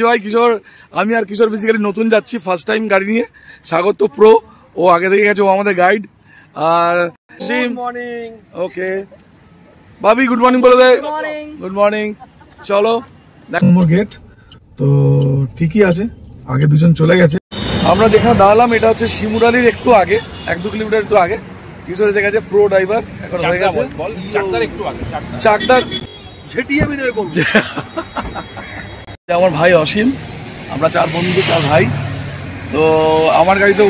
ভাই কিশোর, আমি আর কিশোর বেসিক্যালি নতুন যাচ্ছি, ফার্স্ট টাইম গাড়ি নিয়ে। স্বাগত প্রো, ও আগে থেকে গেছে, ও আমাদের গাইড। আর ওকে ভাবি, গুড মর্নিং বলে দে। Good morning. চলো নম্বর গেট তো ঠিকই আছে, আগে দুজন চলে গেছে। আমরা যেখানে দাঁড়ালাম এটা হচ্ছে শিমুরালির একটু আগে, 1-2 কিলোমিটার একটু আগে। কিশোর এসে গেছে, প্রো ড্রাইভার এখন হয়ে গেছে। চাকদার আমার ভাই অসীম, আমরা 4 বন্ধু 4 ভাই। তো আমার গাড়িতে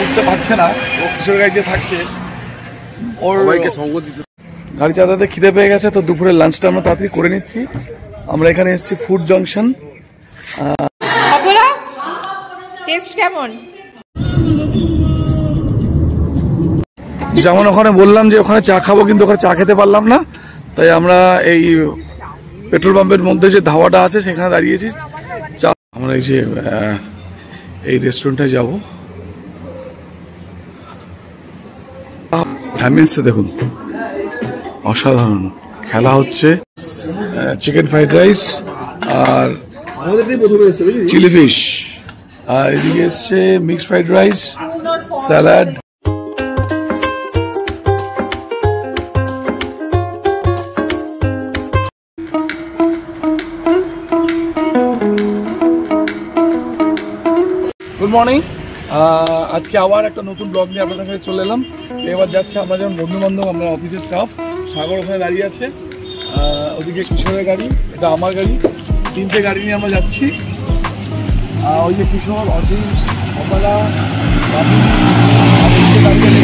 উঠতে পারছে না, ও কিশোর গাড়িতে থাকছে। ওর ভাইকে সঙ্গ দিতে গাড়ি চালাতে খিদে পেয়ে গেছে, তো দুপুরের লাঞ্চটা আমরা তাড়াতাড়ি করে নিচ্ছি। আমরা এখানে এসেছি ফুড জংশন। টেস্ট কেমন? যেমন ওখানে বললাম যে ওখানে চা খাবো, কিন্তু ওখানে চা খেতে পারলাম না, তাই আমরা এই পেট্রোল পাম্পের মধ্যে যে ধাওয়াটা আছে সেখানে দাঁড়িয়েছি চা। আমরা এই যে এই রেস্টুরেন্টে যাবো। অ্যাম্বিয়েন্সটা দেখুন, অসাধারণ। খেলা হচ্ছে চিকেন ফ্রাইড রাইস আর চিলি ফিশ, আর এদিকে এসছে mixed fried rice, salad. Good morning. আজকে আবার একটা নতুন ব্লগ নিয়ে আপনাদের কাছে চলে এলাম। এবার যাচ্ছে আমরা যেমন বন্ধু বান্ধব, আমরা অফিসের স্টাফ। সাগর ওখানে দাঁড়িয়ে আছে, ওদিকে কিশোরের গাড়ি, এটা আমার গাড়ি। 3টে গাড়ি নিয়ে আমরা যাচ্ছি। ওই যে কিশোর, অসীম, অপলা,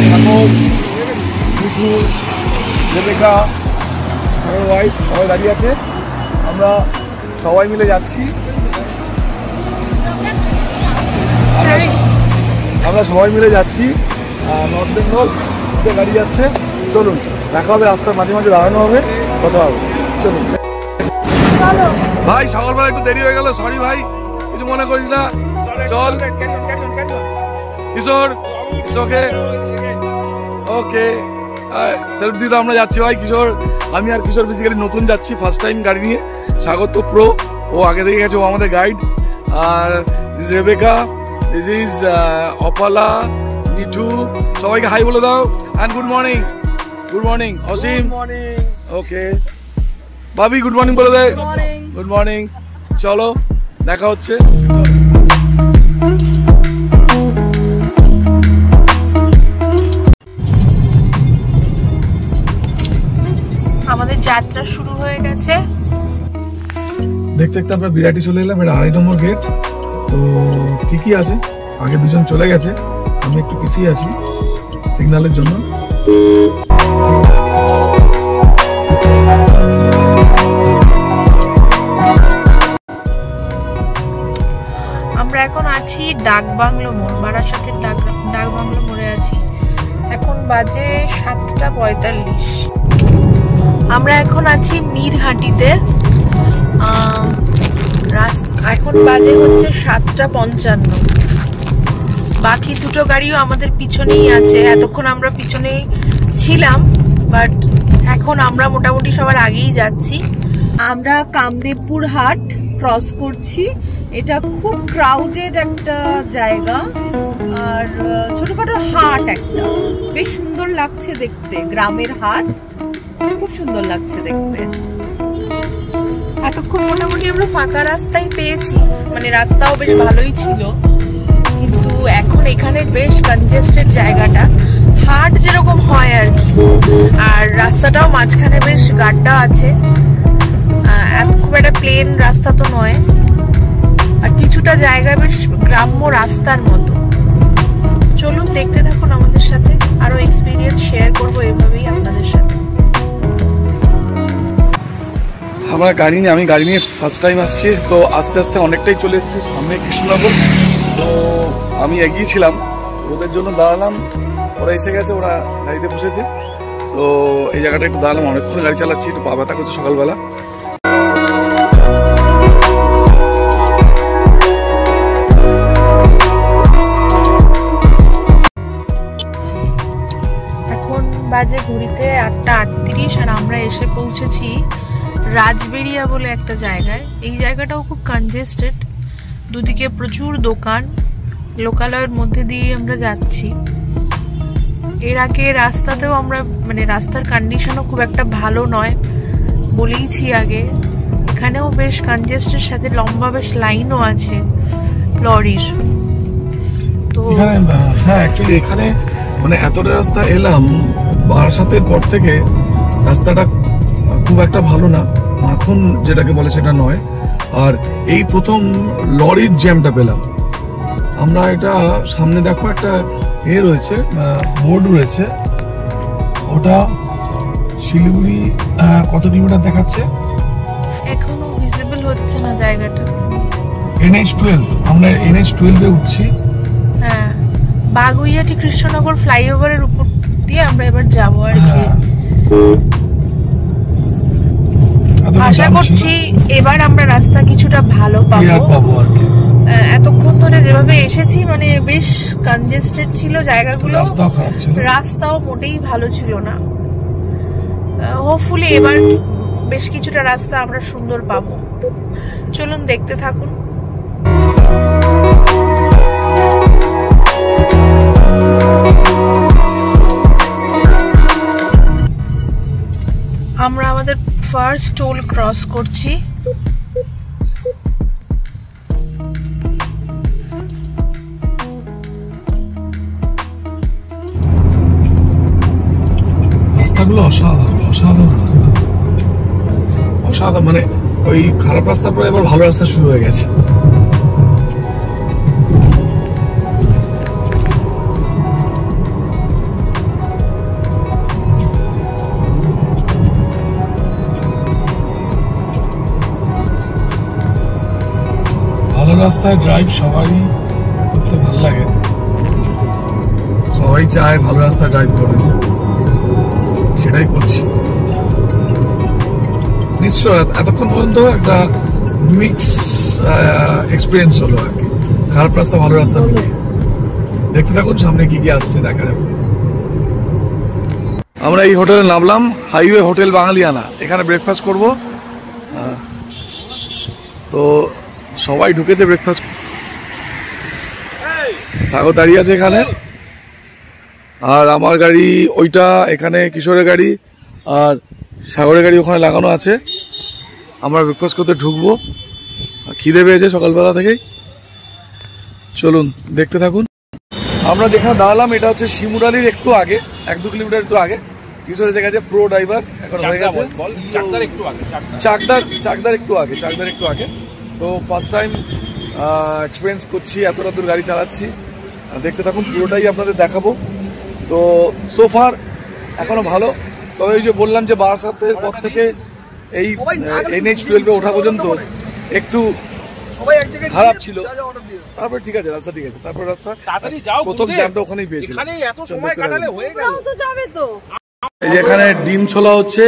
সাগর, মিঠু, রেবেকা, আমার ওয়াইফ, সবাই দাঁড়িয়ে আছে। আমরা সবাই মিলে যাচ্ছি। নর্থ বেঙ্গল গাড়ি যাচ্ছে। চলুন, দেখা হবে রাস্তার মাঝে মাঝে, দাঁড়ানো হবে, কথা হবে। চলুন ভাই, সকালবেলা একটু দেরি হয়ে গেল, সরি ভাই, কিছু মনে করিস না। চল কিশোর, ওকে ওকে সেলফ দিতে আমরা যাচ্ছি ভাই। কিশোর, আমি আর কিশোর বেসিক্যালি নতুন যাচ্ছি, ফার্স্ট টাইম গাড়ি নিয়ে। স্বাগত প্রো, ও আগে থেকে গেছে, ও আমাদের গাইড। আর Rebecca, this is Apala, Mithu, সবাইকে হাই বলে দাও। And good morning. Good morning Asim. Okay ভাবি, গুড মর্নিং বলে দে। Good morning. চলো দেখা হচ্ছে। আমাদের যাত্রা শুরু হয়ে গেছে। দেখতে দেখতে আমরা বিরাটি চলে এলাম, এটা 2 নম্বর গেট। তো ঠিকই আছে, আগে দুজন চলে গেছে, আমি একটু পিছিয়ে আছি সিগন্যালের জন্য। আমরা এখন আছি ডাকবাংলো মোড়, বারাসাতের ডাকবাংলো মোড়ে আছি। এখন বাজে 7:45। আমরা এখন আছি মিরহাটিতে। এখন বাজে হচ্ছে 7:55। বাকি 2টো গাড়িও আমাদের পিছনেই আছে। এতক্ষণ আমরা পিছনেই ছিলাম, বাট এখন আমরা মোটামুটি সবার আগেই যাচ্ছি। আমরা কামদেবপুর হাট ক্রস করছি। এটা খুব ক্রাউডেড একটা জায়গা, আর ছোটখাটো হাট একটা, বেশ সুন্দর লাগছে দেখতে। গ্রামের হাট, খুব সুন্দর লাগছে দেখতে। এতক্ষণ মোটামুটি আমরা ফাঁকা রাস্তাই পেয়েছি, মানে রাস্তাও বেশ ভালোই ছিল, কিন্তু এখন এখানে বেশ কনজেস্টেড জায়গাটা, হাট যেরকম হয় আর কি। আর রাস্তাটাও মাঝখানে বেশ গাড্ডা আছে, খুব একটা প্লেন রাস্তা তো নয়। আর কিছুটা জায়গায় বেশ গ্রাম্য রাস্তার মতো। চলুন দেখতে থাকুন আমাদের সাথে, আরো এক্সপিরিয়েন্স শেয়ার করবো এভাবেই আপনাদের সাথে। আমি গাড়ি নিয়ে ফার্স্ট টাইম আসছি, তো আস্তে আস্তে অনেকটাই চলে এসেছি। সামনে কৃষ্ণনগর, তো আমি এগিয়েছিলাম, ওদের জন্য দাঁড়ালাম। ওরা এসে গেছে, ওরা গাড়িতে বসেছে। তো এই জায়গাটা একটু দাঁড়ালাম, অনেকক্ষণ গাড়ি চালাচ্ছি, একটু পা ব্যথা করছে সকালবেলা। এখন বাজে ঘড়িতে 8:38, আর আমরা এসে পৌঁছেছি রাজবেরিয়া বলে একটা জায়গায়। এই জায়গাটাও খুব কনজেস্টেড, দুদিকে প্রচুর দোকান, লোকালয়ের মধ্যে দিয়ে আমরা যাচ্ছি। এর আগে রাস্তাতেও আমরা মানে রাস্তার কন্ডিশনও খুব একটা ভালো নয় বলেইছি আগে। এখানেও বেশ কনজেস্টের সাথে লম্বা বেশ লাইনও আছে লরির। তো হ্যাঁ অ্যাকচুয়ালি এখানে মানে এতটা রাস্তা এলাম বারাসাতের পর থেকে রাস্তাটা খুব একটা ভালো না, মাখন যেটাকে বলে সেটা নয়। আর এই প্রথম লরির জ্যামটা পেলাম আমরা। এটা সামনে দেখো একটা রয়েছে, বোর্ড রয়েছে, ওটা শিলিগুড়ি কত কিলোমিটার দেখাচ্ছে এখনো ভিজিবল হচ্ছে না জায়গাটা। NH12, আমরা NH12 এ উঠছি। হ্যাঁ, বাগুইয়াটি কৃষ্ণনগর ফ্লাইওভারের উপর দিয়ে আমরা এবার যাবো আর কি। আশা করছি এবার আমরা রাস্তা কিছুটা ভালো পাবো আর কি। এতক্ষণ ধরে যেভাবে এসেছি মানে বেশ কনজেস্টেড ছিল জায়গাগুলো, রাস্তাও খারাপ ছিল, রাস্তাও মোটেই ভালো ছিল না। হোপফুলি এবার বেশ কিছুটা রাস্তা আমরা সুন্দর পাবো। চলুন দেখতে থাকুন। আমরা আমাদের ফার্স্ট টোল ক্রস করছি। রাস্তাগুলো অসাধারণ অসাধারণ রাস্তা, অসাধারণ। মানে ওই খারাপ রাস্তার পরে এবার ভালো রাস্তা শুরু হয়ে গেছে। ভালো রাস্তায় ড্রাইভ সবারই করতে ভালো লাগে, সবাই চায় ভালো রাস্তায় ড্রাইভ করবে, সেটাই করছি। নিশ্চয় এতক্ষণ পর্যন্ত একটা মিক্স এক্সপিরিয়েন্স হলো আর কি, খারাপ রাস্তা ভালো রাস্তা মিলে। দেখতে থাকুন সামনে কি কি আসছে দেখা যাবে। আমরা এই হোটেলে নামলাম, হাইওয়ে হোটেল বাঙালিয়ানা। এখানে ব্রেকফাস্ট করব। তো সবাই ঢুকেছে ব্রেকফাস্ট, স্বাগত দাঁড়িয়ে আছে এখানে, আর আমার গাড়ি ওইটা, এখানে কিশোরের গাড়ি আর সাগরের গাড়ি ওখানে লাগানো আছে। আমরা ব্রেকফাস্ট করতে ঢুকবো, খিদে পেয়েছে সকালবেলা থেকেই। চলুন দেখতে থাকুন। আমরা যেখানে দাঁড়ালাম এটা হচ্ছে শিমুরালির একটু আগে, 1-2 কিলোমিটার একটু আগে। কিশোর এসে গেছে, প্রো ড্রাইভার এখন হয়ে গেছে। চাকদার একটু আগে। তো ফার্স্ট টাইম এক্সপিরিয়েন্স করছি, এতটা দূর গাড়ি চালাচ্ছি। দেখতে থাকুন, পুরোটাই আপনাদের দেখাবো। তো সোফার এখনো ভালো, তবে ওই যে বললাম যে বারাসাতের পর থেকে এই NH12 ওঠা পর্যন্ত একটু খারাপ ছিল, তারপর ঠিক আছে, রাস্তা ঠিক আছে। তারপর রাস্তা প্রথম জ্যামটা ওখানেই পেয়েছিলাম। এই যে এখানে ডিম ছোলা হচ্ছে,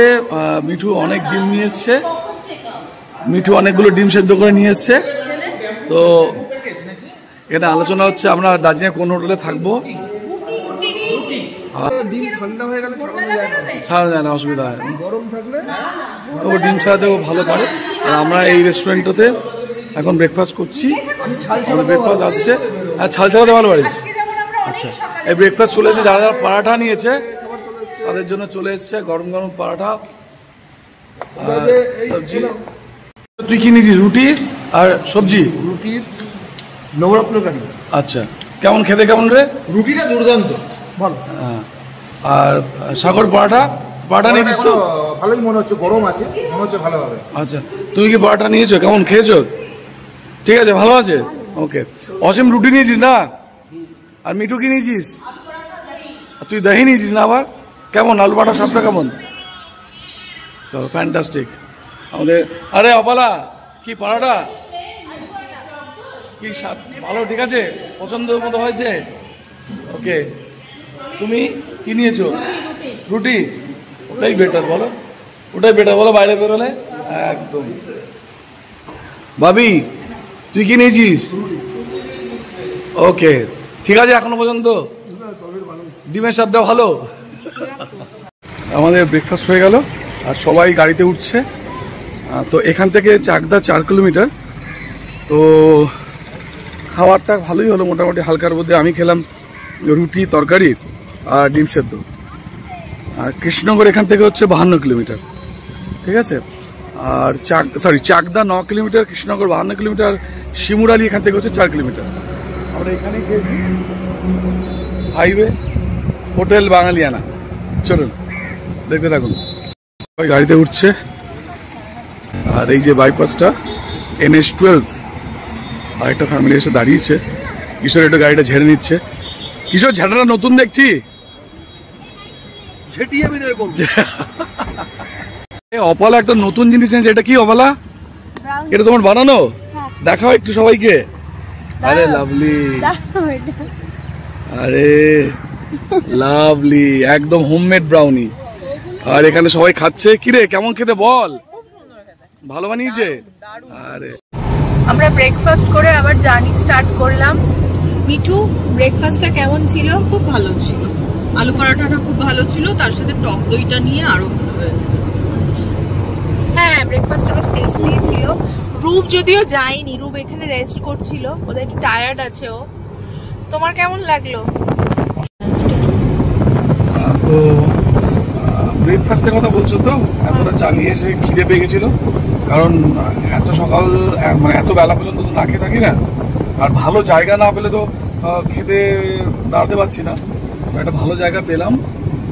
মিঠু অনেক ডিম নিয়ে এসছে, মিঠু অনেকগুলো ডিম সেদ্ধ করে নিয়ে এসছে। তো এখানে আলোচনা হচ্ছে আমরা দার্জিলিং কোন হোটেলে থাকবো। ছাড়া যায় না, অসুবিধা হয়, ও ডিম ছাড়াতেও ভালো পারে। আর আমরা এই রেস্টুরেন্টটাতে এখন ব্রেকফাস্ট করছি, ব্রেকফাস্ট আসছে। আর ছাল ছাড়াতে ভালো পারিস? আচ্ছা, এই ব্রেকফাস্ট চলে এসেছে। যারা যারা পরাঠা নিয়েছে তাদের জন্য চলে এসছে গরম গরম পরাঠা, সবজি। তুই কি নিয়েছিস? রুটি আর সবজি? রুটি নবরত্ন কারি। আচ্ছা, কেমন খেতে? কেমন রে? রুটিটা দুর্দান্ত ভালো। আর সাগর পরাঠা নিয়েছিস তো? ভালোই মনে হচ্ছে, গরম আছে মনে হচ্ছে ভালো হবে। আচ্ছা, তুমি কি পরাঠা নিয়েছো? কেমন খেয়েছো? ঠিক আছে, ভালো আছে, ওকে। অসীম রুটি নিয়েছিস না? আর মিঠু কি নিয়েছিস? তুই দহি নিয়েছিস না আবার? কেমন আলু পরাঠা সবটা কেমন? চলো, ফ্যান্টাস্টিক আমাদের। আরে অপালা, কি পরাঠা কি স্বাদ? ভালো, ঠিক আছে, পছন্দ মতো হয়েছে, ওকে। তুমি কি নিয়েছো? রুটি? ওটাই বেটার বলো, ওটাই বেটার বলো, বাইরে বেরোলে একদম। ভাবি তুই কি নিয়েছিস? ওকে, ঠিক আছে, এখনো পর্যন্ত ডিমের স্বাদটা ভালো। আমাদের ব্রেকফাস্ট হয়ে গেল আর সবাই গাড়িতে উঠছে। তো এখান থেকে চাকদা 4 কিলোমিটার। তো খাবারটা ভালোই হলো মোটামুটি হালকার মধ্যে। আমি খেলাম রুটি তরকারি আর ডিম সেদ্ধ। আর কৃষ্ণনগর এখান থেকে হচ্ছে 52 কিলোমিটার, ঠিক আছে। আর চাকদা 9 কিলোমিটার, কৃষ্ণনগর 52 কিলোমিটার, শিমুরালি এখান থেকে হচ্ছে 4 কিলোমিটার। আমরা এখানে গিয়েছি হাইওয়ে হোটেল বাঙালিয়ানা। চলুন দেখতে থাকুন। ওই গাড়িতে উঠছে, আর এই যে বাইপাসটা NH12। আর একটা ফ্যামিলি এসে দাঁড়িয়েছে, কিশোর একটু গাড়িটা ঝেড়ে নিচ্ছে। কিশোর ঝাঁটাটা নতুন দেখছি, অপালা একটা নতুন জিনিস এনেছে। এটা কি অপালা? এটা তোমার বানানো? দেখাও একটু সবাইকে। আরে লাভলি, আরে লাভলি, একদম হোমমেড ব্রাউনি। আর এখানে সবাই খাচ্ছে। কিরে কেমন খেতে বল? ভালো বানিয়েছে? আরে আমরা ব্রেকফাস্ট করে আবার জার্নি স্টার্ট করলাম। মিঠু, ব্রেকফাস্টটা কেমন ছিল? খুব ভালো ছিল, আলু পরোটাটা খুব ভালো ছিল, তার সাথে টক দইটা নিয়ে আরো ভালো হয়েছে। হ্যাঁ, ব্রেকফাস্টটা বেশ টেস্টি ছিল। রূপ যদিও যায়নি, রূপ এখানে রেস্ট করছিল, ওদের একটু টায়ার্ড আছে ও। তোমার কেমন লাগলো? তো ব্রেকফাস্টের কথা বলছো তো, এতটা চালিয়ে এসে খিদে পেয়ে গেছিল। কারণ এত সকাল মানে এত বেলা পর্যন্ত তো না খেয়ে থাকি না। আর ভালো জায়গা না পেলে তো খেতে দাঁড়াতে পারছি না। একটা ভালো জায়গা পেলাম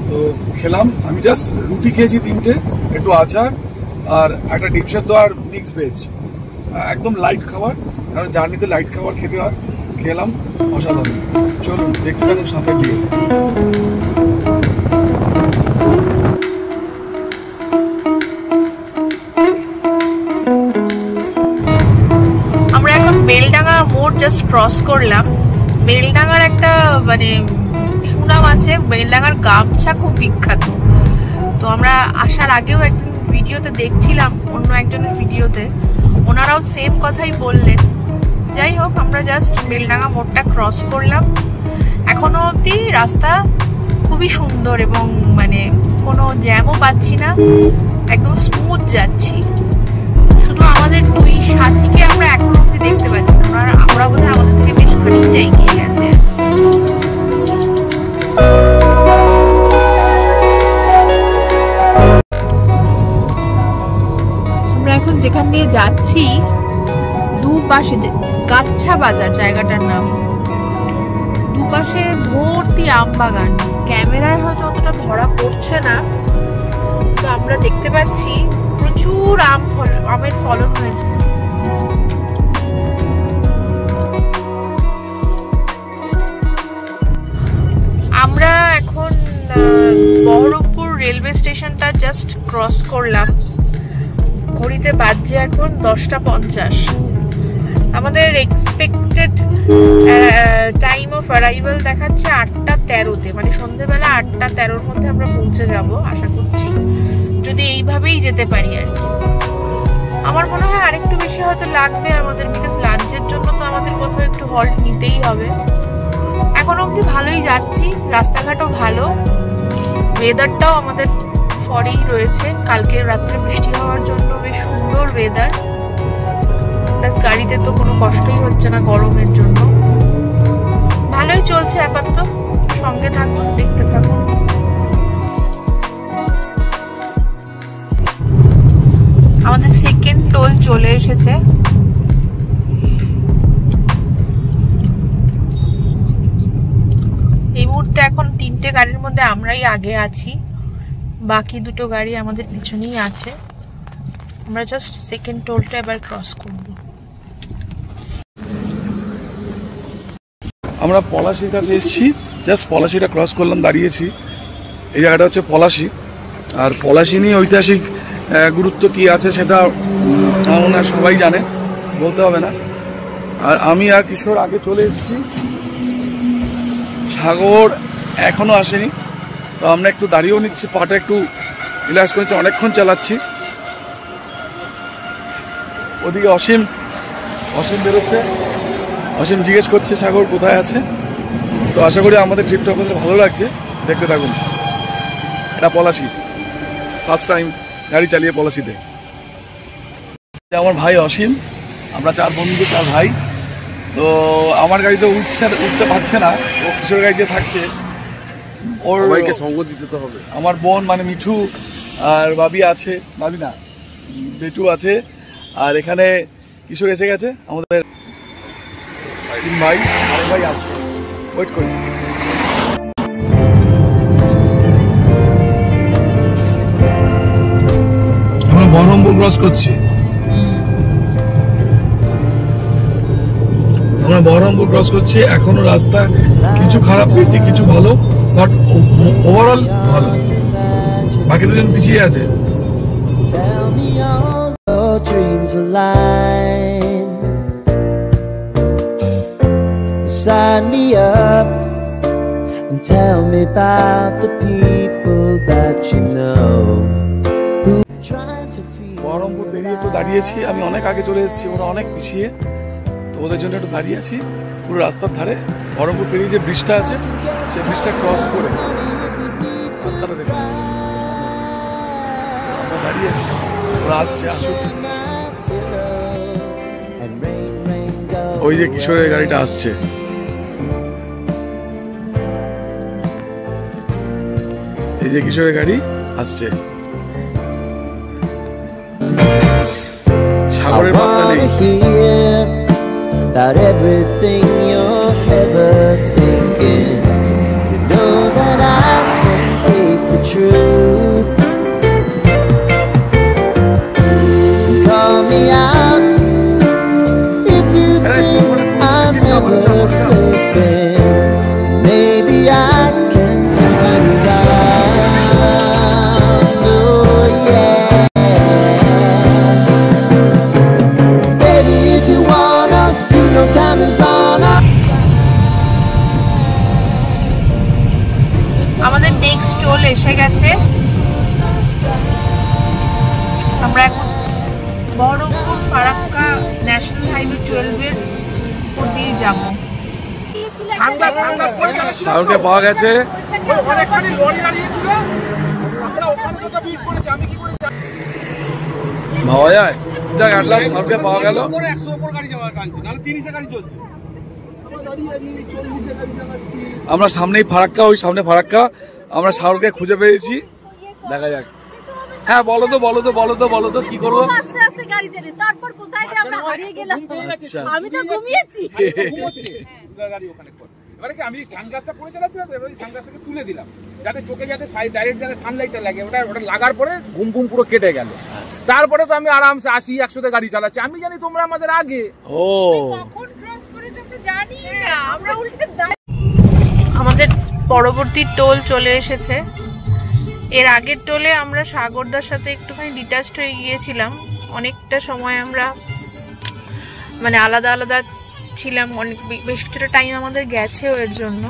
তো খেলাম। আমি জাস্ট রুটি খেয়েছি 3টে, একটু আচার আর একটা ডিম সেদ্ধ আর মিক্স ভেজ। একদম লাইট খাবার, কারণ জার্নিতে লাইট খাবার খেতে হয়। খেলাম, অসাধারণ। চলুন দেখতে থাকুন সামনের দিকে। আমরা এখন বেলডাঙ্গা মোড় জাস্ট ক্রস করলাম। বেলডাঙ্গার একটা মানে সুনাম আছে, বেলডাঙ্গার গামছা খুব বিখ্যাত। তো আমরা আসার আগেও একদিন ভিডিওতে দেখছিলাম, অন্য একজনের ভিডিওতে, ওনারাও সেম কথাই বললেন। যাই হোক, আমরা জাস্ট বেলডাঙ্গা মোড়টা ক্রস করলাম। এখনো অবধি রাস্তা খুবই সুন্দর এবং মানে কোনো জ্যামও পাচ্ছি না, একদম স্মুথ যাচ্ছি। শুধু আমাদের দুই সাথীকে আমরা এখনো অবধি দেখতে পাচ্ছি না, আমরা বোধহয় আমাদের থেকে বেশ খানিকটা এগিয়ে গেছে। আমরা এখন যেখান দিয়ে যাচ্ছি, দুপাশে গাচ্ছা বাজার জায়গাটার নাম, দুপাশে ভর্তি আম বাগান। ক্যামেরায় হয়তো অতটা ধরা পড়ছে না, তো আমরা দেখতে পাচ্ছি প্রচুর আমের ফলন হয়েছে। আমরা এখন বহরমপুর রেলওয়ে স্টেশনটা জাস্ট ক্রস করলাম। ঘড়িতে বাজছে এখন 10:50। আমাদের এক্সপেক্টেড টাইম অফ অ্যারাইভাল দেখাচ্ছে 8:13-তে, মানে সন্ধ্যেবেলা 8:13-র মধ্যে আমরা পৌঁছে যাব আশা করছি, যদি এইভাবেই যেতে পারি আর কি। আমার মনে হয় আরেকটু বেশি হয়তো লাগবে আমাদের, বিকজ লাঞ্চের জন্য তো আমাদের কোথাও একটু হল্ট নিতেই হবে। এখন অবধি ভালোই যাচ্ছি, রাস্তাঘাটও ভালো, ওয়েদারটাও আমাদের ফরেই রয়েছে। কালকে রাত্রে বৃষ্টি হওয়ার জন্য বেশ সুন্দর ওয়েদার, প্লাস গাড়িতে তো কোনো কষ্টই হচ্ছে না গরমের জন্য। ভালোই চলছে আপাতত। সঙ্গে থাকুন, দেখতে থাকুন। আমাদের সেকেন্ড টোল চলে এসেছে। এই মুহূর্তে এখন 3টে গাড়ির মধ্যে আমরাই আগে আছি, বাকি 2টো গাড়ি আমাদের পিছনেই আছে। আমরা জাস্ট সেকেন্ড টোলটা এবার ক্রস করব। আমরা পলাশির কাছে এসেছি, জাস্ট পলাশিটা ক্রস করলাম, দাঁড়িয়েছি। এই জায়গাটা হচ্ছে পলাশি। আর পলাশি নিয়ে ঐতিহাসিক গুরুত্ব কি আছে সেটা মনে হয় সবাই জানে, বলতে হবে না। আর আমি আর কিশোর আগে চলে এসেছি, সাগর এখনো আসেনি। তো আমরা একটু দাঁড়িয়েও নিচ্ছি, পাটা একটু রিল্যাক্স করেছি, অনেকক্ষণ চালাচ্ছি। ওদিকে অসীম বেরোচ্ছে, অসীম জিজ্ঞেস করছে সাগর কোথায় আছে। তো আশা করি আমাদের ট্রিপটা আপনাদের ভালো লাগছে, দেখতে থাকুন। এটা পলাশি, ফার্স্ট টাইম গাড়ি চালিয়ে পলাশিতে। আমার ভাই অসীম, আমরা 4 বন্ধু, 4 ভাই। তো তো আমার গাড়িতে উঠতে পারছে না, ও কিশোর গাড়িতে থাকছে। ওর সবাইকে সঙ্গ দিতে তো হবে। আমার বোন মানে মিঠু আর বাবি আছে, বাবি না বেটু আছে, আর এখানে কিশোর এসে গেছে। আমাদের 3 ভাই, আরেক ভাই আসছে, ওয়েট করি। আমরা বহরমপুর ক্রস করছি, আমরা বহরমপুর ক্রস করছি। এখনো রাস্তা কিছু খারাপ পেয়েছি, কিছু ভালো, বাট ওভারঅল ভালো। বাকি দুজন পিছিয়ে আছে। Dreams align. Sign me up and tell me about the people that you know who trying to feel. Baharampur পেরিয়ে একটু দাঁড়িয়েছি, আমি অনেক আগে চলে এসেছি, ওরা অনেক পিছিয়ে, তো ওদের জন্য একটু দাঁড়িয়ে আছি পুরো রাস্তার ধারে। বহরমপুর পেরিয়ে যে ব্রিজটা আছে, সেই ব্রিজটা ক্রস করে রাস্তাটা দেখে আমরা দাঁড়িয়ে আছি, ওরা আসছে, আসুক। ওই যে কিশোরের গাড়িটা আসছে, এই যে কিশোরের গাড়ি আসছে। সাগরের পাত্তা নেই। About everything you're ever thinking, you know that I can take the truth. Call me out if you think I'm never sleeping. Maybe I can turn around. Oh yeah. Baby, if you want us, you know time is on us. আমাদের next toll এসে গেছে। আমরা এখন Baharampur Farakka national highway 12 এর উপর দিয়ে যাব। সাগরকে পাওয়া গেছে। ভাবা যায়, যাক অ্যাটলাস্ট সাগরকে পাওয়া গেল। আমরা সামনেই ফারাক্কা, ওই সামনে ফারাক্কা, আমরা সাগরকে খুঁজে পেয়েছি। দেখা যাক। হ্যাঁ বলো তো কি করবো? আচ্ছা, আমি তো ঘুমিয়েছি। এবারে কি আমি সানগ্লাসটা পরে চালাচ্ছিলাম, এবারে সানগ্লাসটাকে তুলে দিলাম যাতে চোখে যাতে ডাইরেক্ট যাতে সানলাইটটা লাগে। ওটা লাগার পরে ঘুম পুরো কেটে গেল। তারপরে তো আমি আরামসে 80-100 গাড়ি চালাচ্ছি। আমি জানি তোমরা আমাদের আগে। ও আমাদের পরবর্তী টোল চলে এসেছে। এর আগের টোলে আমরা সাগরদার সাথে একটুখানি ডিটাচড হয়ে গিয়েছিলাম। অনেকটা সময় আমরা মানে আলাদা আলাদা ছিলাম, অনেক বেশ কিছুটা টাইম আমাদের গেছেও এর জন্য।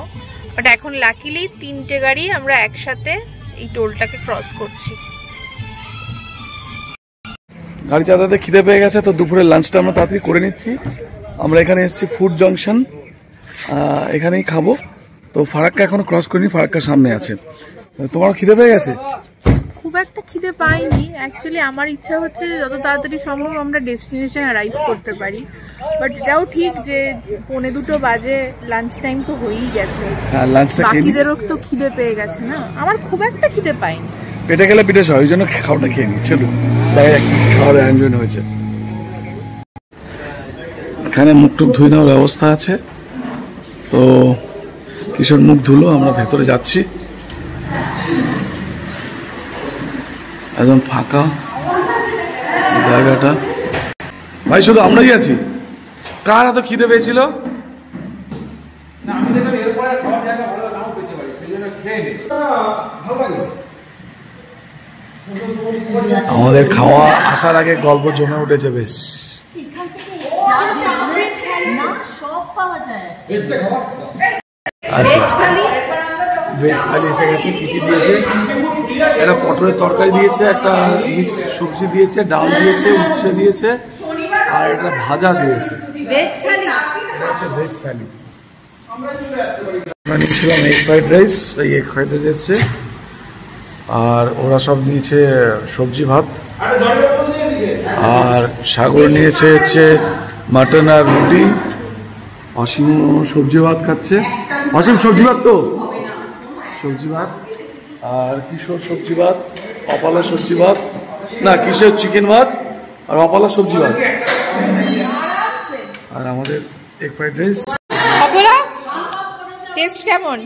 বাট এখন লাকিলি 3টে গাড়ি আমরা একসাথে এই টোলটাকে ক্রস করছি। গাড়ি চালাতে খিদে পেয়ে গেছে, তো দুপুরের লাঞ্চটা আমরা তাড়াতাড়ি করে নিচ্ছি। আমরা এখানে এসেছি ফুড জংশন, এখানেই খাবো। তো ফারাক্কা এখন ক্রস করিনি, ফারাক্কার সামনে আছে। তোমার খিদে পেয়ে গেছে? খুব একটা খিদে পাইনি অ্যাকচুয়ালি। আমার ইচ্ছা হচ্ছে যত তাড়াতাড়ি সম্ভব আমরা ডেস্টিনেশন অ্যারাইভ করতে পারি। বাট এটাও ঠিক যে 1:45 বাজে, লাঞ্চ টাইম তো হয়েই গেছে। হ্যাঁ, লাঞ্চটা খেয়ে বাকিদেরও তো খিদে পেয়ে গেছে না, আমার খুব একটা খিদে পাইনি। পেটে গেলে পিঠে সহ, ওই জন্য খাওয়াটা খেয়ে নিই। চলো দেখা যাক খাওয়ার আয়োজন হয়েছে। এখানে মুখ টুক ধুয়ে নেওয়ার ব্যবস্থা আছে, তো কিশোর মুখ ধুলো, আমরা ভেতরে যাচ্ছি। একদম ফাঁকা জায়গাটা। ভাই শুধু আমরাই আছি? কার এত খিদে পেয়েছিল? আমাদের খাওয়া আসার আগে গল্প জমে উঠেছে বেশ। আচ্ছা, ভেজ থালি এসে গেছে। কি কি দিয়েছে? একটা পটলের তরকারি দিয়েছে, একটা মিক্স সবজি দিয়েছে, ডাল দিয়েছে, উচ্ছে দিয়েছে, আর একটা ভাজা দিয়েছে। ভেজ থালি। আমরা নিয়েছিলাম এগ ফ্রাইড রাইস, এই এগ ফ্রাইড রাইস এসছে। আর ওরা সব নিয়েছে সবজি ভাত, আর সাগর নিয়েছে হচ্ছে মাটন আর রুটি, অসীম সবজি ভাত খাচ্ছে। অসীম সবজি ভাত তো, সবজি ভাত। আর কিশোর সবজি ভাত, অপালা সবজি ভাত, না কিশোর চিকেন ভাত আর অপালা সবজি ভাত। আর আমাদের এগ ফ্রাইড রাইস। অপলা, টেস্ট কেমন?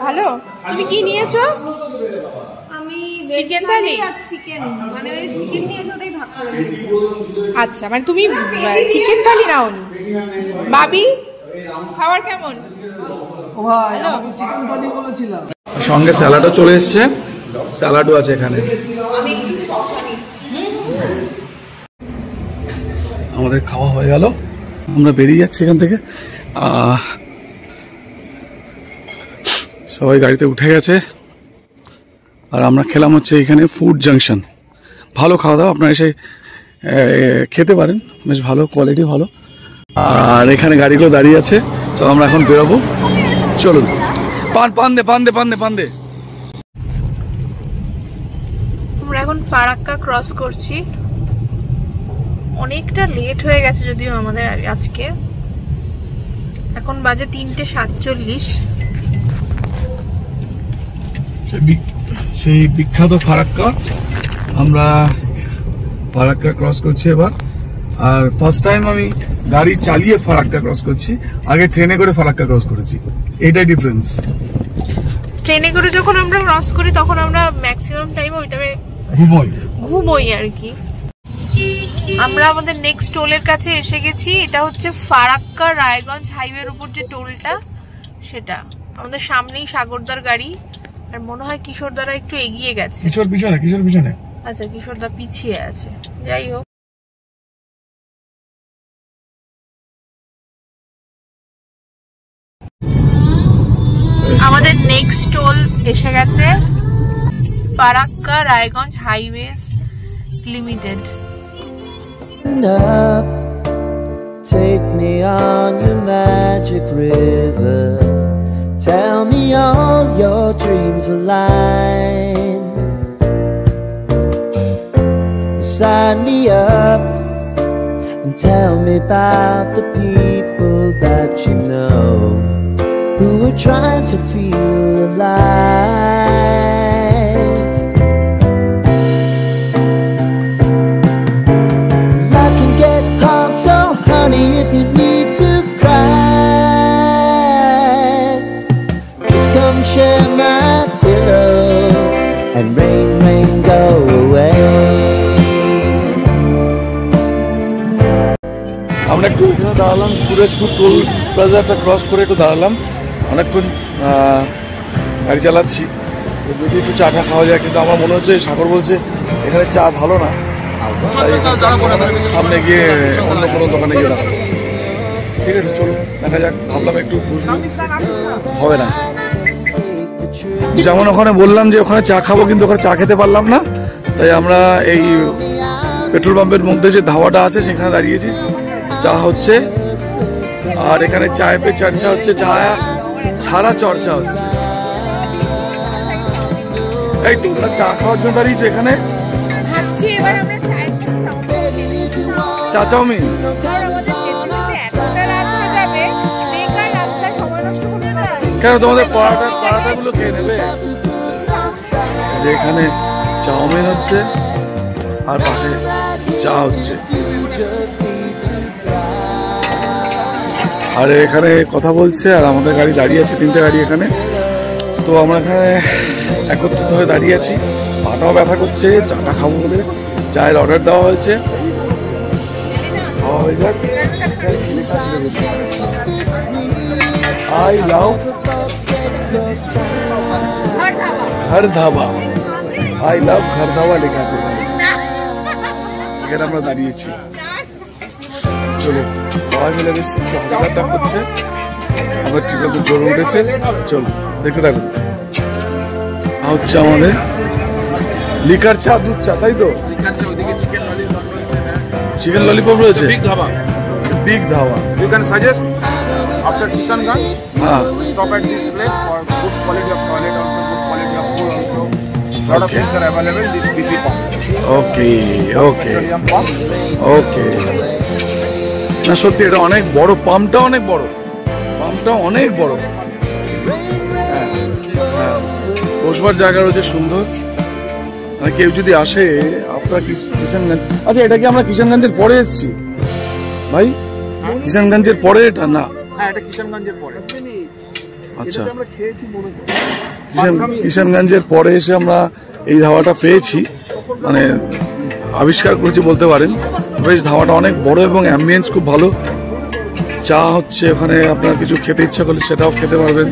ভালো। তুমি কি নিয়েছো? আমি চিকেন থালি? চিকেন মানে চিকেন নিয়ে ওটাই ভাগ করে দিয়েছি। আচ্ছা, মানে তুমি চিকেন থালি নাওনি। বাবি, খাবার কেমন? ভালো। সঙ্গে স্যালাডও চলে এসছে, স্যালাডও আছে এখানে। আমাদের খাওয়া হয়ে গেল, আমরা বেরিয়ে যাচ্ছি এখান থেকে। সবাই গাড়িতে উঠে গেছে আর আমরা খেলাম হচ্ছে এখানে ফুড জাংশন। ভালো খাওয়া দাওয়া, আপনারা এসে খেতে পারেন, বেশ ভালো কোয়ালিটি ভালো। আর এখানে গাড়িগুলো দাঁড়িয়ে আছে, তো আমরা এখন বেরোবো। চলুন, পান দে। আমরা এখন ফারাক্কা ক্রস করছি। অনেকটা লেট হয়ে গেছে যদিও আমাদের আজকে। এখন বাজে 3:47। সেই বিখ্যাত ফারাক্কা, আমরা ফারাক্কা ক্রস করছি এবার। আর ফার্স্ট টাইম আমি গাড়ি চালিয়ে ফারাক্কা ক্রস করছি, আগে ট্রেনে করে ফারাক্কা ক্রস করেছি, এইটাই ডিফারেন্স। ট্রেনে করে যখন আমরা ক্রস করি তখন আমরা ম্যাক্সিমাম টাইম ওইটাতে ঘুমোই আর কি। আমরা আমাদের নেক্সট টোলের কাছে এসে গেছি। এটা হচ্ছে ফারাক্কা রায়গঞ্জ হাইওয়ের উপর যে টোলটা, সেটা আমাদের সামনেই সাগরদার গাড়ি। আর মনে হয় কিশোরদারা একটু এগিয়ে গেছে। কিশোর পিছনে। আচ্ছা, কিশোরদা পিছিয়ে আছে। যাই হোক, আমাদের নেক্সট টোল এসে গেছে, Farakka Raiganj highways limited. Take me on your magic river. Tell me all your dreams align. Sign me up and tell me about the people that you know who are trying to feel alive. Life can get hard, so honey, if you need to cry, just come share my pillow and rain, rain, go away. আমরা একটু দাঁড়ালাম, সুরেশপুর toll প্লাজাটা cross করে একটু দাঁড়ালাম। অনেকক্ষণ গাড়ি চালাচ্ছি, যদি একটু চাটা খাওয়া যায়, কিন্তু আমার মনে হচ্ছে সাগর বলছে এখানে চা ভালো না, সামনে গিয়ে অন্য কোনো দোকানে গিয়ে দাঁড়াবো। ঠিক আছে, চলো দেখা যাক। ভাবলাম একটু হবে না, যেমন ওখানে বললাম যে ওখানে চা খাবো, কিন্তু ওখানে চা খেতে পারলাম না। তাই আমরা এই পেট্রোল পাম্পের মধ্যে যে ধাবাটা আছে সেখানে দাঁড়িয়েছি, চা হচ্ছে। আর এখানে চায় পে চর্চা হচ্ছে, চা ছাড়া চর্চা হচ্ছে। এই তোমরা চা খাওয়ার জন্য দাঁড়িয়েছো এখানে? চা চাউমিন কেন? তোমাদের পরাটা গুলো খেয়ে নেবে। এখানে চাউমিন হচ্ছে আর পাশে চা হচ্ছে। আর এখানে কথা বলছে, আর আমাদের গাড়ি দাঁড়িয়ে আছে, 3টে গাড়ি এখানে। তো আমরা এখানে একত্রিত হয়ে দাঁড়িয়ে আছি, পাটাও ব্যথা করছে, চাটা খাবো বলে চায়ের অর্ডার দেওয়া হয়েছে, খাওয়া হয়ে যাক। আই লাভ ঘর ধাবা, আই লাভ ঘর ধাবা লেখা আছে এখানে আমরা দাঁড়িয়েছি। চলো সবাই মিলে বেশি হাজারটা করছে, আমার ঠিক মতো জোরে উঠেছে। চলো দেখতে থাকুন। হচ্ছে আমাদের লিকার চা, দুধ চা, তাই তো? চিকেন ললিপপ রয়েছে, big dhaba. You can suggest after Kishanganj, stop at this place for good quality of toilet, also good quality of food, also lot of things are available. This BP pump. Okay. Pump. না সত্যি এটা অনেক বড়, পাম্পটা অনেক বড়। ফার্মটা অনেক বড়। বসবার জায়গা রয়েছে সুন্দর। মানে কেউ যদি আসে আপনার কিষানগঞ্জ, আচ্ছা এটা কি আমরা কিষানগঞ্জের পরে এসেছি ভাই? কিষানগঞ্জের পরে এটা না? হ্যাঁ, এটা কিষানগঞ্জের পরে। আচ্ছা, কিষানগঞ্জের পরে এসে আমরা এই ধাবাটা পেয়েছি, মানে আবিষ্কার করেছি বলতে পারেন। বেশ ধাবাটা অনেক বড় এবং অ্যাম্বিয়েন্স খুব ভালো। চা হচ্ছে ওখানে, আপনার কিছু খেতে ইচ্ছা করলে সেটাও খেতে পারবেন।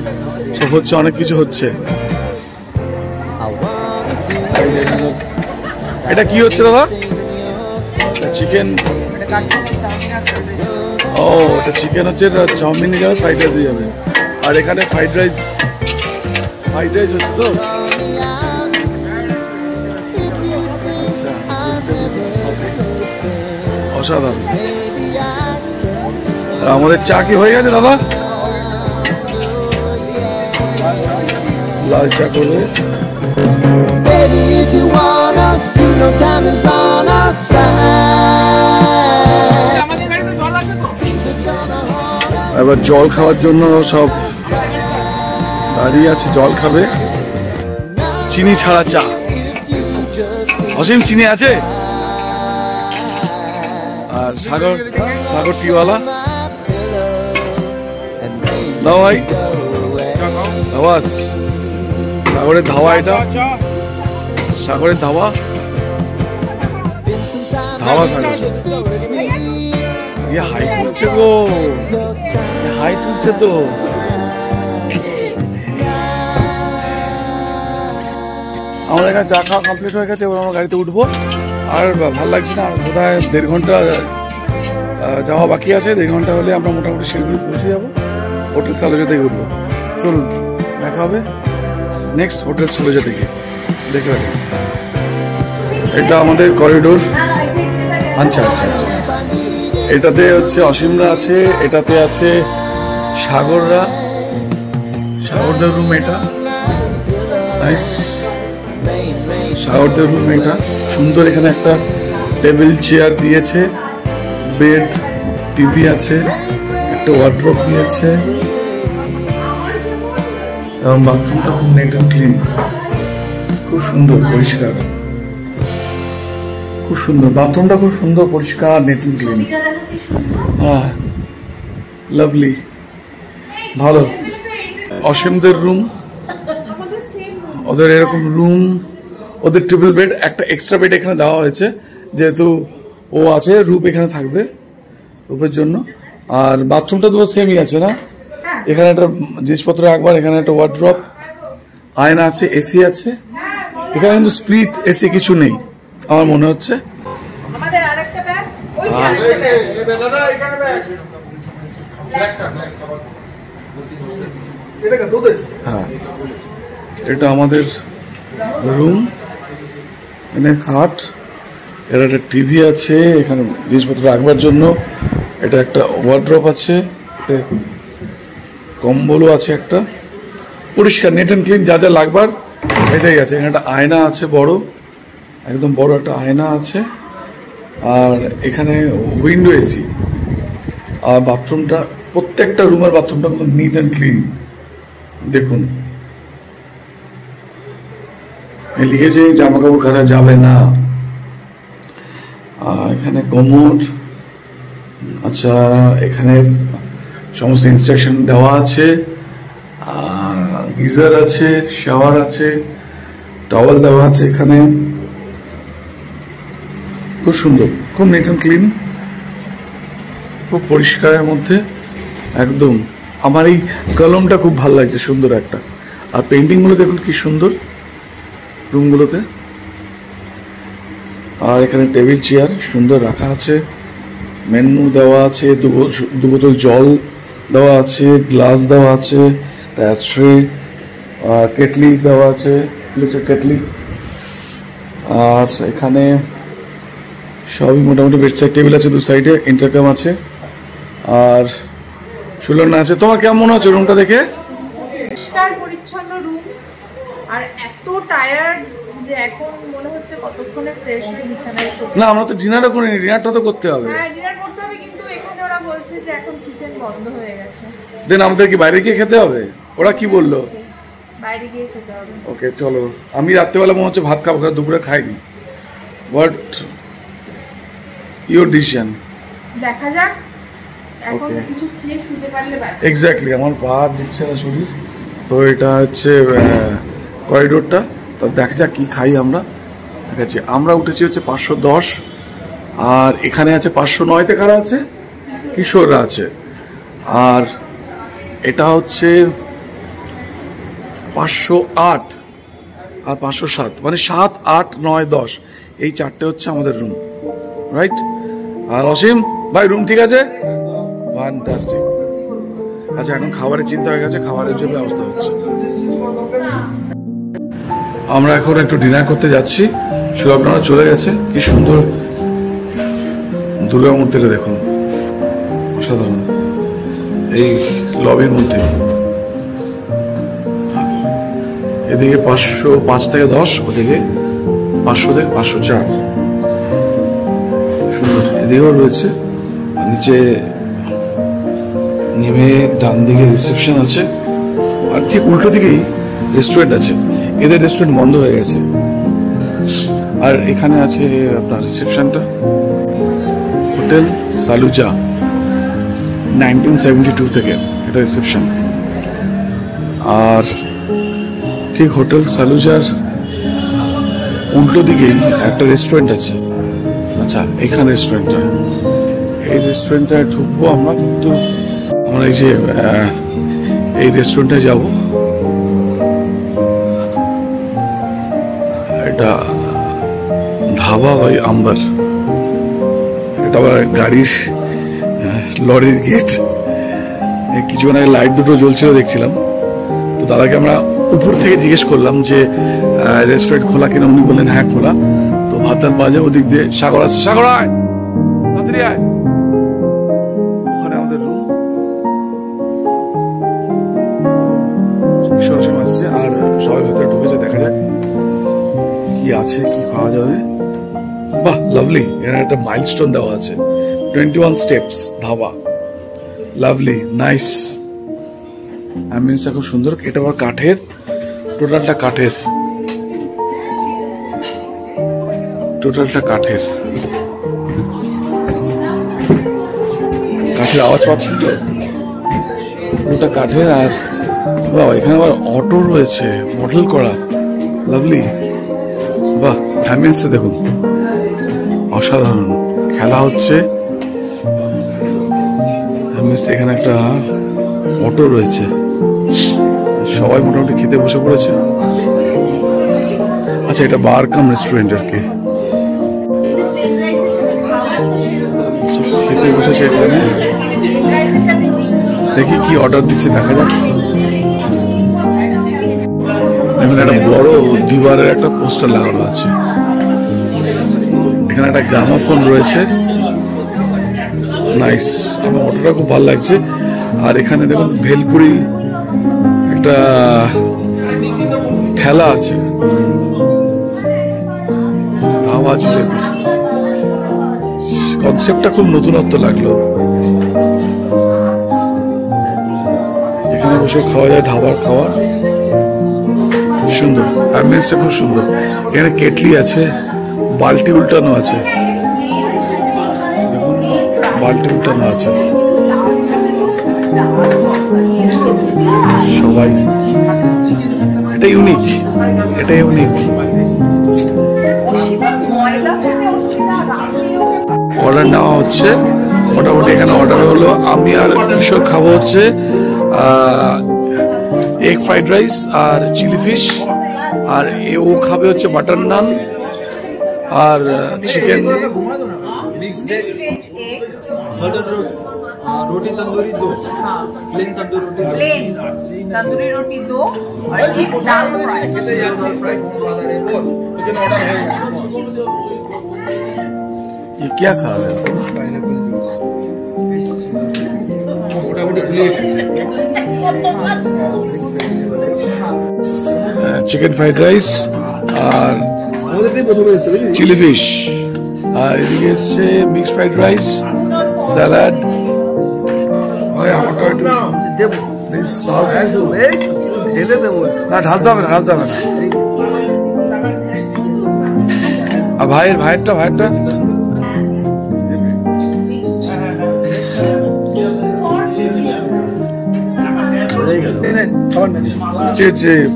সব হচ্ছে, অনেক কিছু হচ্ছে। এটা কি হচ্ছে দাদা? চিকেন? ও, এটা চিকেন হচ্ছে, এটা চাউমিনে যাবে, ফ্রাইড রাইসে যাবে। আর এখানে ফ্রাইড রাইস হচ্ছে তো। আচ্ছা, অসাধারণ। আমাদের চা কি হয়ে গেছে দাদা? লাল চা করবে। Baby, if you want us, you know time is on our side. এবার জল খাওয়ার জন্য সব দাঁড়িয়ে আছে, জল খাবে। চিনি ছাড়া চা। অসীম চিনি আছে? আর সাগর টিওয়ালা দাও ভাই, আওয়াজ। সাগরের ধাওয়া, এটা সাগরের ধাওয়া সাগর। ইয়ে হাই তুলছে গো, হাই তুলছে তো। আমাদের এখানে চা খাওয়া কমপ্লিট হয়ে গেছে, এবার আমরা গাড়িতে উঠবো। আর ভালো লাগছে না, বোধহয় 1.5 ঘন্টা যাওয়া বাকি আছে। 1.5 ঘন্টা হলে আমরা মোটামুটি শিলিগুড়ি পৌঁছে যাবো। হোটেল সালোজা থেকে উঠবো। চলুন, দেখা হবে নেক্সট হোটেল সালোজা থেকে। দেখে রাখি, এটা আমাদের করিডোর। আচ্ছা আচ্ছা আচ্ছা, এটাতে হচ্ছে অসীমরা আছে, এটাতে আছে সাগরদের রুম। এটা নাইস, সাগরদের রুম এটা সুন্দর। এখানে একটা টেবিল চেয়ার দিয়েছে, বেড, টিভি আছে, একটা ওয়ার্ড্রপ দিয়েছে এবং বাথরুমটা খুব নেট অ্যান্ড ক্লিন, খুব সুন্দর পরিষ্কার, খুব সুন্দর বাথরুমটা, খুব সুন্দর পরিষ্কার, নেট অ্যান্ড ক্লিন। হ্যাঁ, লাভলি, ভালো। অসীমদের রুম, ওদের এরকম রুম, ওদের ট্রিপল বেড, একটা এক্সট্রা বেড এখানে দেওয়া হয়েছে, যেহেতু ও আছে রূপ এখানে থাকবে, রূপের জন্য। আর বাথরুমটা তো সেমই আছে না? এখানে একটা জিনিসপত্র রাখবার, এখানে একটা ওয়ার্ড্রপ, আয়না আছে, এসি আছে। এখানে কিন্তু স্প্লিট এসি কিছু নেই আমার মনে হচ্ছে। হ্যাঁ, এটা আমাদের রুম। এখানে খাট, এর একটা টিভি আছে, এখানে জিনিসপত্র রাখবার জন্য। এটা একটা ওয়ার্ড্রপ আছে, কম্বলও আছে একটা, পরিষ্কার নেট অ্যান্ড ক্লিন, যা যা লাগবার এটাই আছে। এখানে একটা আয়না আছে, বড়, একদম বড় একটা আয়না আছে। আর এখানে উইন্ডো এসি। আর বাথরুমটা, প্রত্যেকটা রুমের বাথরুমটা কিন্তু নিট অ্যান্ড ক্লিন। দেখুন, লিখেছে জামা কাপড় কাচা যাবে না। এখানে কমোড, আচ্ছা, এখানে সমস্ত ইনস্ট্রাকশন দেওয়া আছে। গিজার আছে, শাওয়ার আছে, টাওয়াল দেওয়া আছে এখানে। খুব সুন্দর, খুব নিট অ্যান্ড ক্লিন, খুব পরিষ্কারের মধ্যে একদম। আমার এই কলমটা খুব ভালো লাগছে, সুন্দর একটা। আর পেন্টিং গুলো দেখুন কি সুন্দর রুমগুলোতে। আর এখানে টেবিল চেয়ার সুন্দর রাখা আছে, মেনু দেওয়া আছে, 2 বোতল জল দেওয়া আছে, গ্লাস দেওয়া আছে, ট্রে, কেটলি দেওয়া আছে, ইলেকট্রিক কেটলি। আর এখানে সবই মোটামুটি বেড সাইড টেবিল আছে, 2 সাইডে ইন্টারকাম আছে, আর সুলনা আছে। তোমার কেমন মনে হচ্ছে রুমটা দেখে? পরিষ্কার পরিচ্ছন্ন রুম, আর এত টায়ার্ড যে এখন মনে হচ্ছে কতক্ষণে ফ্রেশ হয়ে বিছানায় শোবো। না, আমরা তো ডিনারও করিনি, ডিনারটা তো করতে হবে। হ্যাঁ, ডিনার করতে হবে, কিন্তু এখানে ওরা বলছে যে এখন কিচেন বন্ধ হয়ে গেছে, দেন আমাদের কি বাইরে গিয়ে খেতে হবে? ওরা কি বললো? বাইরে গিয়ে খেতে হবে। ওকে চলো, আমি রাত্রেবেলা মনে হচ্ছে ভাত খাবো, দুপুরে খাইনি। What your decision? দেখা যাক, এখন Okay. কিছু খেয়ে শুতে পারলে বাঁচি। এক্স্যাক্টলি, আমার পা দিচ্ছে না শরীর। তো এটা হচ্ছে করিডোরটা, তো দেখা যাক কি খাই আমরা। ঠিক আছে, আমরা উঠেছি হচ্ছে 510, আর এখানে আছে 509তে কারা আছে? কিশোররা আছে। আর এটা হচ্ছে 508 আর 507, মানে 7, 8, 9, 10 এই চারটে হচ্ছে আমাদের রুম, রাইট? আর অসীম ভাই রুম ঠিক আছে? ফ্যান্টাস্টিক। আচ্ছা, এখন খাবারের চিন্তা হয়ে গেছে, খাবারের জন্য ব্যবস্থা হচ্ছে। আমরা এখন একটু ডিনার করতে যাচ্ছি। সুভাবনারা চলে গেছে। কি সুন্দর দুর্গা মূর্তিটা দেখুন, অসাধারণ। এই লবির মধ্যে এদিকে 505 থেকে 10, ওদিকে 500 থেকে 504, সুন্দর। এদিকেও রয়েছে, নিচে নেমে ডান দিকে রিসেপশন আছে, আর ঠিক উল্টো দিকেই রেস্টুরেন্ট আছে। এদের রেস্টুরেন্ট বন্ধ হয়ে গেছে। আর এখানে আছে আপনার রিসেপশনটা, হোটেল সালুজা, 1972 থেকে এটা রিসেপশন। আর ঠিক হোটেল সালুজার উল্টো দিকেই একটা রেস্টুরেন্ট আছে। আচ্ছা, এখানে রেস্টুরেন্টটা, এই রেস্টুরেন্টটায় ঢুকবো আমরা, কিন্তু আমরা এই যে এই রেস্টুরেন্টে যাব। এটা ধাবা বাই আম্বার, এটা আবার গাড়ির লরির গেট। কিছুক্ষণ আগে লাইট দুটো জ্বলছিল দেখছিলাম, তো দাদাকে আমরা উপর থেকে জিজ্ঞেস করলাম যে রেস্টুরেন্ট খোলা কিনা। উনি বললেন হ্যাঁ খোলা। তো ভাত টাত পাওয়া যায় ওদিক দিয়ে। সাগর আসছে, সাগর আয়, তাড়াতাড়ি আয়। ওখানে আমাদের রুম, কিশোর আসছে, আর সবাই ভেতরে ঢুকেছে। দেখা যাক কি আছে, কি খাওয়া যাবে। বাহ, লাভলি। এখানে একটা মাইলস্টোন দেওয়া আছে, 21 স্টেপস ধাবা। Lovely, nice. অ্যাম্বিয়েন্সটা খুব সুন্দর। এটা আবার কাঠের, টোটালটা কাঠের, টোটালটা কাঠের। কাঠের আওয়াজ পাচ্ছেন তো? পুরোটা কাঠের। আর বাহ, এখানে আবার অটো রয়েছে, মডেল করা। লাভলি, বাহ। অ্যাম্বিয়েন্সটা দেখুন, অসাধারণ। খেলা হচ্ছে, এখানে একটা অটো রয়েছে। সবাই মোটামুটি খেতে বসে পড়েছে। আচ্ছা, এটা বার কাম রেস্টুরেন্ট আর কি। খেতে বসেছে এখানে। দেখি কি অর্ডার দিচ্ছে, দেখা যাক। এখানে একটা বড় দিবারের একটা পোস্টার লাগানো আছে। এখানে একটা গ্রামাফোন রয়েছে, নাইস। আমার অটোটা খুব ভালো লাগছে। আর এখানে দেখুন ভেলপুরি একটা ঠেলা আছে, ধাবা জিলেবি। কনসেপ্টটা খুব নতুনত্ব লাগলো। এখানে বসে খাওয়া যায়, ধাবার খাবার সুন্দর। অ্যাম্বিয়েন্সটা খুব সুন্দর। এখানে কেটলি আছে, বালতি উল্টানো আছে, দেখুন বালতি উল্টানো আছে। সবাই, এটা ইউনিক, এটা ইউনিক। অর্ডার নেওয়া হচ্ছে মোটামুটি। এখানে অর্ডার হলো, আমি আর কিশোর খাবো হচ্ছে এগ ফ্রাইড রাইস আর চিলি ফিশ, আর ও খাবে হচ্ছে বাটার নান আর চিকেন। रोटी तंदूरी 2, प्लेन तंदूरी रोटी 2, प्लेन तंदूरी रोटी 2 और एक दाल फ्राई। ये क्या खा रहे हो? চিকেন ফ্রাইড রাইস আর চিলি ফিশ, আর এদিকে এসছে মিক্সড ফ্রাইড রাইস, স্যালাড, ভাই আমারটা একটু দেবো ঢেলে দেবো। না ঢালতে হবে না, ঢালতে হবে না। আর ভাইয়েরটা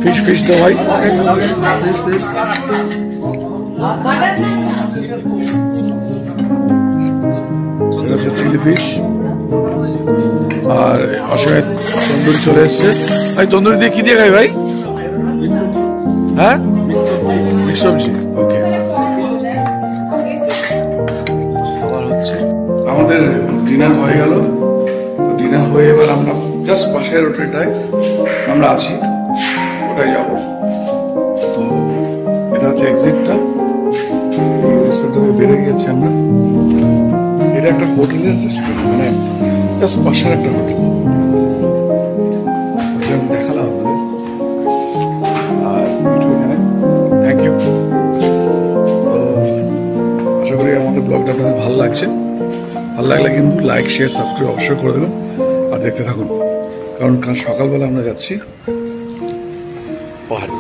ফিশ তো ভাই চিলি ফিশ। আর অসময়ে তন্দুরি চলে এসছে ভাই। তন্দুরি দিয়ে কি দিয়ে খাই ভাই? হ্যাঁ মিক্স সবজি। ওকে খাবার হচ্ছে, আমাদের ডিনার হয়ে গেল। তো ডিনার হয়ে এবার আমরা জাস্ট পাশের হোটেলটায় আমরা আছি, ওটাই যাব। তো এটা হচ্ছে এক্সিটটা, রেস্টুরেন্টে বেরিয়ে গেছি আমরা। এটা একটা হোটেলের রেস্টুরেন্ট, মানে জাস্ট পাশের একটা হোটেল, আমি দেখালাম আপনাদের। আর এখানে থ্যাংক ইউ। তো আশা করি আমাদের ব্লগটা আপনাদের ভালো লাগছে। ভালো লাগলে কিন্তু লাইক শেয়ার সাবস্ক্রাইব অবশ্যই করে দেবেন আর দেখতে থাকুন, কারণ কাল সকালবেলা আমরা যাচ্ছি পাহাড়ে।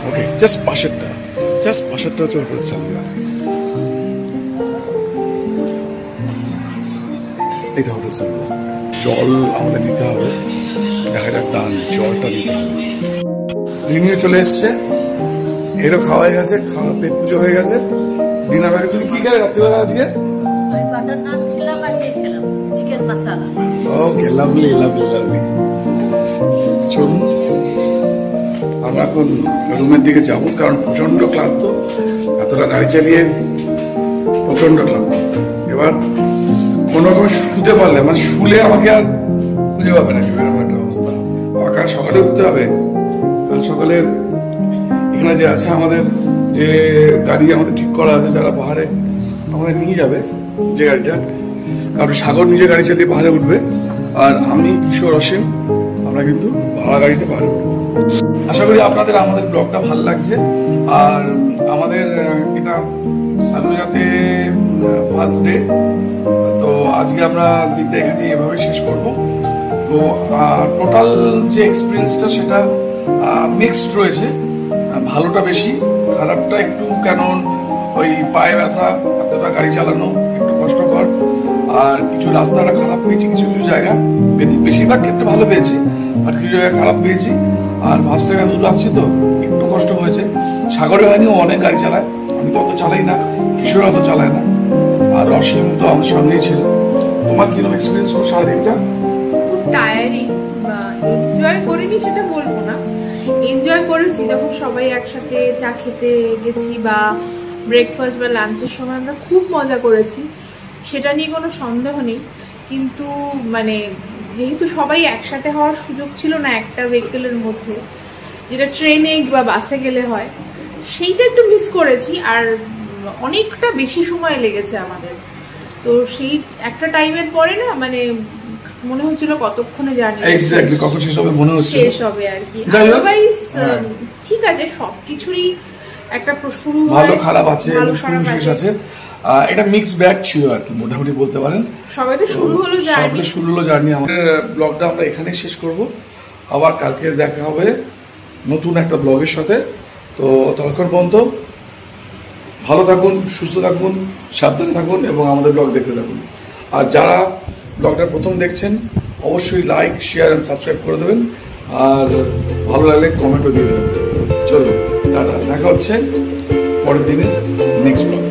ওকে, জাস্ট পাশেরটা হচ্ছে হোটেল চালিয়ে। এটা হোটেল চালিয়ে। জল আমাদের নিতে হবে, দেখা যাক টান জলটা নিতে হবে। রিনিউ চলে এসছে, এরও খাওয়া হয়ে গেছে, খাওয়া পেট পুজো হয়ে গেছে। ডিনার আগে তুমি কি খেলে রাত্রিবেলা আজকে? ওকে, লাভলি। চলুন আমরা এখন রুমের দিকে যাব, কারণ প্রচন্ড ক্লান্ত, এতটা গাড়ি চালিয়ে প্রচন্ড ক্লান্ত। এবার কোনো রকম শুতে পারলে, মানে শুলে আমাকে আর খুঁজে পাবে না, এরকম একটা অবস্থা। আবার কাল সকালে উঠতে হবে। কাল সকালে এখানে যে আছে আমাদের, যে গাড়ি আমাদের ঠিক করা আছে, যারা পাহাড়ে আমাদের নিয়ে যাবে যে গাড়িটা, কারণ সাগর নিজে গাড়ি চালিয়ে পাহাড়ে উঠবে, আর আমি কিশোর অসীম আমরা কিন্তু ভাড়া গাড়িতে পাহাড়ে উঠবো। আশা করি আপনাদের আমাদের ব্লগটা ভালো লাগছে। আর আমাদের এটা সালুজাতে ফার্স্ট ডে, তো আজকে আমরা দিনটা এখানে এভাবে শেষ করব। তো টোটাল যে এক্সপিরিয়েন্সটা সেটা মিক্সড রয়েছে, ভালোটা বেশি, খারাপটা একটু, কেন ওই পায়ে ব্যথা, এতটা গাড়ি চালানো একটু কষ্টকর, আর কিছু রাস্তাটা খারাপ পেয়েছি, কিছু জায়গা, বেশিরভাগ ক্ষেত্রে ভালো পেয়েছি, আর কিছু জায়গায় খারাপ পেয়েছি। আর ফার্স্ট টাইম দুটো আসছি তো একটু কষ্ট হয়েছে। সাগরে হয়নি, অনেক গাড়ি চালায়, আমি তো অত চালাই না, কিশোর অত চালায় না, আর অসীম তো আমার সঙ্গেই ছিল। তোমার কিরকম এক্সপিরিয়েন্স হলো সারাদিনটা? খুব টায়ারিং, এনজয় করিনি সেটা বলবো না, এনজয় করেছি। যখন সবাই একসাথে চা খেতে গেছি বা ব্রেকফাস্ট বা লাঞ্চের সময় আমরা খুব মজা করেছি, সেটা নিয়ে কোনো সন্দেহ নেই। কিন্তু মানে যেহেতু সবাই একসাথে হওয়ার সুযোগ ছিল না একটা ভেহিকেলের মধ্যে, যেটা ট্রেনে বা বাসে গেলে হয়, সেইটা একটু মিস করেছি। আর অনেকটা বেশি সময় লেগেছে আমাদের, তো সেই একটা টাইমের পরে না মানে মনে হচ্ছিল কতক্ষণে জানি এক্স্যাক্টলি কখন শেষ হবে মনে হচ্ছে, শেষ হবে আর কি। আদারওয়াইজ ঠিক আছে, সবকিছুরই একটা শুরু ভালো খারাপ আছে, শুরু শেষ আছে। এটা মিক্স ব্যাগ ছিল আর কি, মোটামুটি বলতে পারেন। সবাই তো শুরু হলো জার্নি। আমাদের ব্লগটা আমরা এখানে শেষ করব, আবার কালকে দেখা হবে নতুন একটা ব্লগের সাথে। তো ততক্ষণ পর্যন্ত ভালো থাকুন, সুস্থ থাকুন, সাবধানে থাকুন এবং আমাদের ব্লগ দেখতে থাকুন। আর যারা ব্লগটা প্রথম দেখছেন অবশ্যই লাইক শেয়ার এন্ড সাবস্ক্রাইব করে দেবেন, আর ভালো লাগলে কমেন্টও দিয়ে দেবেন। চলো টাটা, দেখা হচ্ছে পরের দিনের নেক্সট ব্লগ।